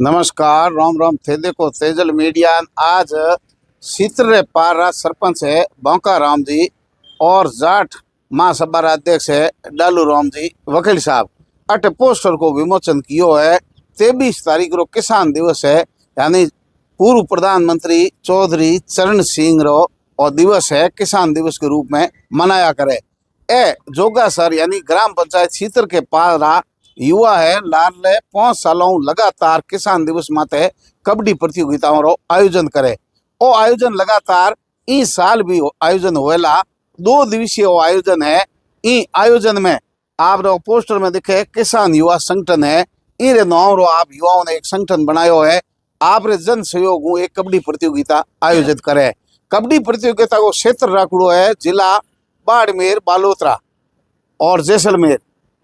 नमस्कार, राम राम थे। देखो तेजल मीडिया आज सीतरे पारा सरपंच है बांका राम जी और जाट महासभा अध्यक्ष है डालू राम जी वकील साहब अट पोस्टर को विमोचन कियो है। 23 तारीख रो किसान दिवस है, यानी पूर्व प्रधानमंत्री चौधरी चरण सिंह रो और दिवस है, किसान दिवस के रूप में मनाया करे। ए जोगा सर यानी ग्राम पंचायत सीतर के पारा युवा है लाडले 5 सालों लगातार किसान दिवस माते कबड्डी प्रतियोगिताओं रो आयोजन करे। ओ आयोजन लगातार इस साल भी आयोजन होएला। 2 दिवसीय आयोजन है। ई आयोजन में आप रो पोस्टर में दिखे किसान युवा संगठन है। इन नाम रो आप युवाओं ने एक संगठन बनायो है। आप रे जन सहयोग एक कबड्डी प्रतियोगिता आयोजित करे। कबड्डी प्रतियोगिता को क्षेत्र रखड़ो है जिला बाड़मेर, बालोतरा और जैसलमेर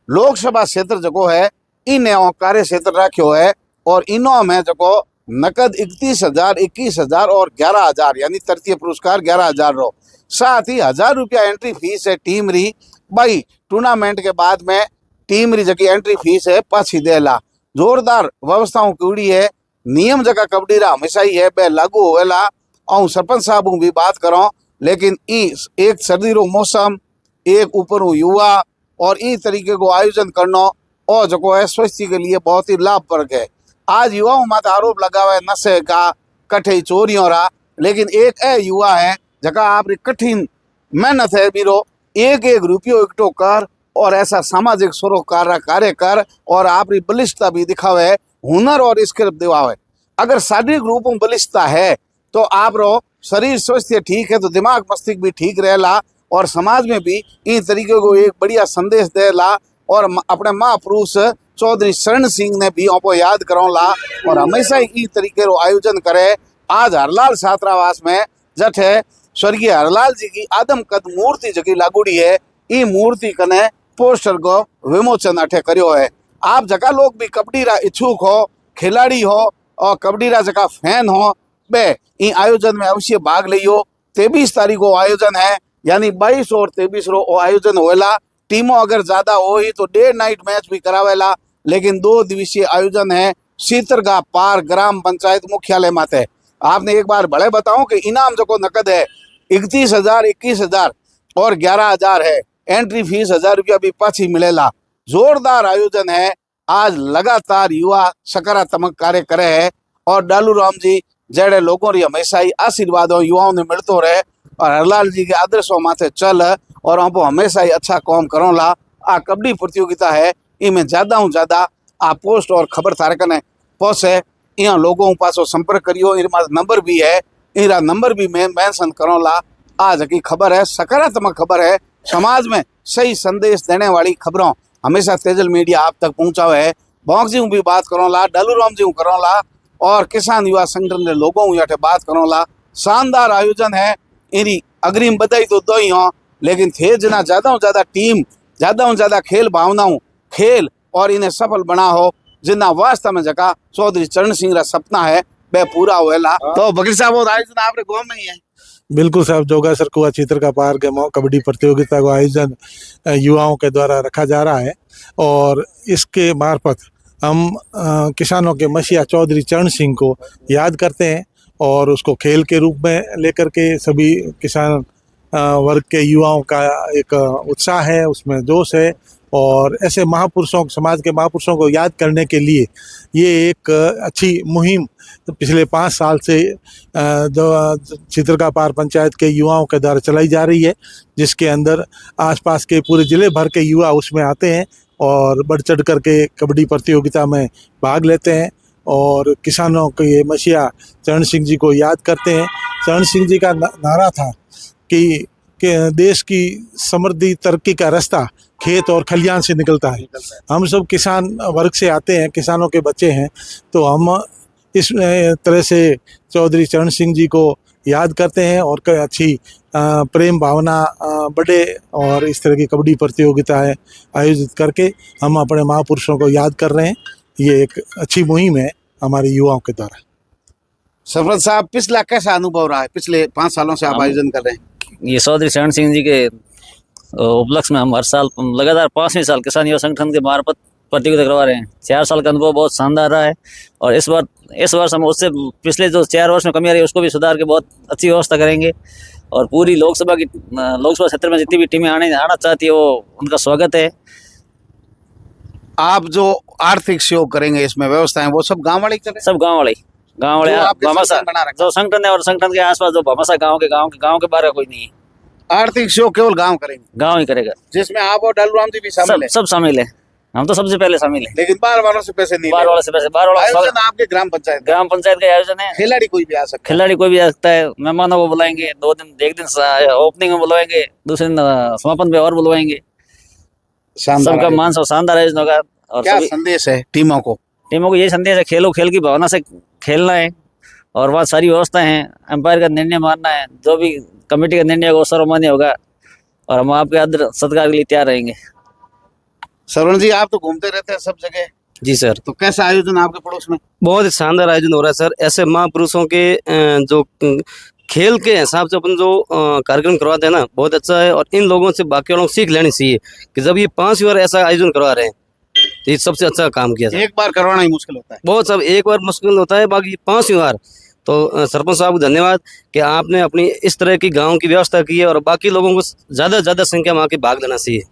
लोकसभा क्षेत्र जो है इन कार्य क्षेत्र रखो है। और इनो में जो नकद 31,000, 21,000 और 11,000 यानी तृतीय पुरस्कार 11,000 रो। साथ ही 1,000 रुपया एंट्री फीस है टीम री। भाई टूर्नामेंट के बाद में टीम री जकी एंट्री फीस है पाछी देला। जोरदार व्यवस्थाओं की है। नियम जगह कबड्डी रा हमेशा ही है बे लागू होएला। और सरपंच साहब भी बात करो, लेकिन एक सर्दी रो मौसम, एक ऊपर युवा और इस तरीके को आयोजन करना और जो है स्वास्थ्य के लिए बहुत ही लाभप्रद है। आज युवाओं माथे आरोप लगा हुआ है नशे का, कठे चोरियों रा, लेकिन एक युवा है जगह आप कठिन मेहनत है बीरो एक रुपयो इकट्ठो कर और ऐसा सामाजिक सरोकार कार्य कर और आप बलिष्ठता भी दिखावे, हुनर और स्किल दिवावे। अगर शारीरिक रूप में बलिष्ठता है तो आप रो शरीर स्वस्थ ठीक है तो दिमाग मस्तिष्क भी ठीक रहेला और समाज में भी इन तरीके को एक बढ़िया संदेश देला। और अपने महापुरुष चौधरी चरण सिंह ने भी आपको याद करौला और हमेशा ही इस तरीके रो आयोजन करे। आज हरलाल छात्रावास में जठ है स्वर्गीय हरलाल जी की आदमकद मूर्ति जगी लागूड़ी है। ई मूर्ति कने पोस्टर को विमोचन अठे करियो है। आप जगह लोग भी कबड्डी रा इच्छुक हो, खिलाड़ी हो और कबड्डी रा जगह फैन हो, बे इन आयोजन में अवश्य भाग लियो। 23 तारीख को आयोजन है, यानी 22 और 23 रो आयोजन होएला। टीमों अगर ज्यादा हो ही तो डे नाइट मैच भी करावेला, लेकिन 2 दिवसीय आयोजन है सीतरगा पार ग्राम पंचायत मुख्यालय माते। आपने एक बार बड़े बताऊं कि इनाम जो नकद है 31,000, 21,000 और 11,000 है। एंट्री फीस 1,000 रुपया भी पाछी मिलेला। जोरदार आयोजन है। आज लगातार युवा सकारात्मक कार्य करे है और डालू राम जी जेड़े लोगों री हमेशा ही आशीर्वाद युवाओं ने मिलते रहे और हरलाल जी के आदर्शों माथे चल और हमको हमेशा ही अच्छा काम करोला। आ कबड्डी प्रतियोगिता है, इनमें ज्यादा हूँ ज्यादा आ पोस्ट और खबर थारे कने पहुंचे। यहाँ लोगों पासो संपर्क करियो। इनका नंबर भी है, इनका नंबर भी मैं मेंशन करोला। आज की खबर है सकारात्मक खबर है, समाज में सही संदेश देने वाली खबरों हमेशा तेजल मीडिया आप तक पहुंचावे है। बॉक्स जी भी बात करोला, डालू राम जी करोला और किसान युवा संगठन के लोगों बात करोला। शानदार आयोजन है। इनी अग्रिम बधाई तो दो ही हो, लेकिन थे जना ज्यादा टीम, ज्यादा खेल भावनाओं खेल और इन्हें सफल बना हो, जिन्ना वास्तव में जगह चौधरी चरण सिंह रा सपना है वह पूरा होएला। तो वकील साहब आयोजन आपरे गांव में ही है। बिल्कुल साहब, जोगा सरकुआ चित्र का पार के कबड्डी प्रतियोगिता का आयोजन युवाओं के द्वारा रखा जा रहा है और इसके मार्फत हम किसानों के मसीहा चौधरी चरण सिंह को याद करते हैं और उसको खेल के रूप में लेकर के सभी किसान वर्ग के युवाओं का एक उत्साह है, उसमें जोश है। और ऐसे महापुरुषों, समाज के महापुरुषों को याद करने के लिए ये एक अच्छी मुहिम पिछले 5 साल से जो चित्रका पार पंचायत के युवाओं के द्वारा चलाई जा रही है, जिसके अंदर आसपास के पूरे ज़िले भर के युवा उसमें आते हैं और बढ़ चढ़ करके कबड्डी प्रतियोगिता में भाग लेते हैं और किसानों के मसीहा चरण सिंह जी को याद करते हैं। चरण सिंह जी का नारा था कि देश की समृद्धि तरक्की का रास्ता खेत और खलियान से निकलता है। हम सब किसान वर्ग से आते हैं, किसानों के बच्चे हैं, तो हम इस तरह से चौधरी चरण सिंह जी को याद करते हैं और अच्छी प्रेम भावना बढ़े और इस तरह की कबड्डी प्रतियोगिताएं आयोजित करके हम अपने महापुरुषों को याद कर रहे हैं। ये एक अच्छी मुहिम है हमारे युवाओं के द्वारा। सरपंच साहब, पिछला कैसा अनुभव रहा है? पिछले 5 सालों से आप आयोजन कर रहे हैं। ये चौधरी चरण सिंह जी के उपलक्ष्य में हम हर साल लगातार 5वें साल किसान युवा संगठन के मार्फत प्रतियोगिता करवा रहे हैं। 4 साल का अनुभव बहुत शानदार रहा है और इस वर्ष हम उससे पिछले जो 4 वर्ष में कमी आ रही है उसको भी सुधार के बहुत अच्छी व्यवस्था करेंगे। और पूरी लोकसभा क्षेत्र में जितनी भी टीमें आना चाहती है वो उनका स्वागत है। आप जो आर्थिक सहयोग करेंगे इसमें व्यवस्थाएं वो सब गांव वाले करें? सब गांव वाले जो आपके भामाशाह संगठन बना रखा जो संगठन है और संगठन के आसपास जो भामाशाह गांव के बाहर कोई नहीं है। आर्थिक सहयोग केवल गांव करेंगे, गांव ही करेगा। जिसमें आप और डालू राम जी भी शामिल है। सब शामिल है। हम तो सबसे पहले शामिल है। लेकिन बाहर वालों से पैसे नहीं बाहर वाले से पैसे बाहर वाला आयोजन आपके ग्राम पंचायत का आयोजन है। खिलाड़ी कोई भी आ सकता है। खिलाड़ी कोई भी आ सकता है। मेहमानों को बुलाएंगे 2 दिन, एक दिन ओपनिंग में बुलवाएंगे, दूसरे दिन समापन पे और बुलवाएंगे। शानदार सबका आयोजन। मान शानदार आयोजन होगा। और क्या सभी संदेश है टीमों को? यही संदेश है, खेलो, खेल की भावना से खेलना है और वहाँ सारी व्यवस्थाएं हैं। एम्पायर का निर्णय मानना है, जो भी कमेटी का निर्णय होगा वो सर्वमान्य होगा और हम आपके आदर सत्कार के लिए तैयार रहेंगे। सरवण जी, आप तो घूमते रहते हैं सब जगह, जी सर, तो कैसा आयोजन आपके पड़ोस में? बहुत ही शानदार आयोजन हो रहा है सर। ऐसे महापुरुषों के जो खेल के हिसाब से अपन जो कार्यक्रम करवाते हैं ना, बहुत अच्छा है। और इन लोगों से बाकी वालों को सीख लेनी चाहिए कि जब ये 5 बार ऐसा आयोजन करवा रहे हैं तो ये सबसे अच्छा काम किया सर। एक बार करवाना ही मुश्किल होता है। बहुत सब एक बार मुश्किल होता है, बाकी 5 बार तो सरपंच साहब को धन्यवाद कि आपने अपनी इस तरह की गाँव की व्यवस्था की है और बाकी लोगों को ज़्यादा से ज़्यादा संख्या में आके भाग लेना चाहिए।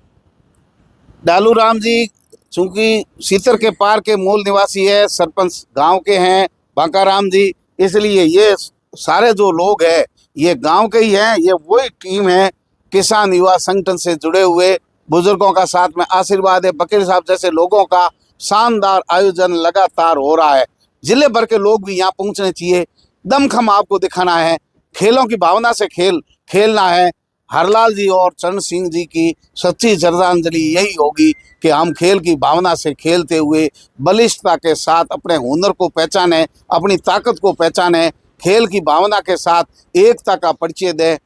डालू राम जी चूंकि सीतर के पार के मूल निवासी है, सरपंच गांव के हैं बांका राम जी, इसलिए ये सारे जो लोग हैं ये गांव के ही हैं। ये वही टीम है किसान युवा संगठन से जुड़े हुए, बुजुर्गों का साथ में आशीर्वाद है। बकीर साहब जैसे लोगों का शानदार आयोजन लगातार हो रहा है। जिले भर के लोग भी यहाँ पहुँचने चाहिए। दमखम आपको दिखाना है, खेलों की भावना से खेलना है। हरलाल जी और चरण सिंह जी की सच्ची श्रद्धांजलि यही होगी कि हम खेल की भावना से खेलते हुए बलिष्ठता के साथ अपने हुनर को पहचाने, अपनी ताकत को पहचाने, खेल की भावना के साथ एकता का परिचय दें,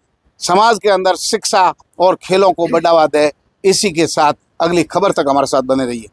समाज के अंदर शिक्षा और खेलों को बढ़ावा दें। इसी के साथ अगली खबर तक हमारे साथ बने रहिए।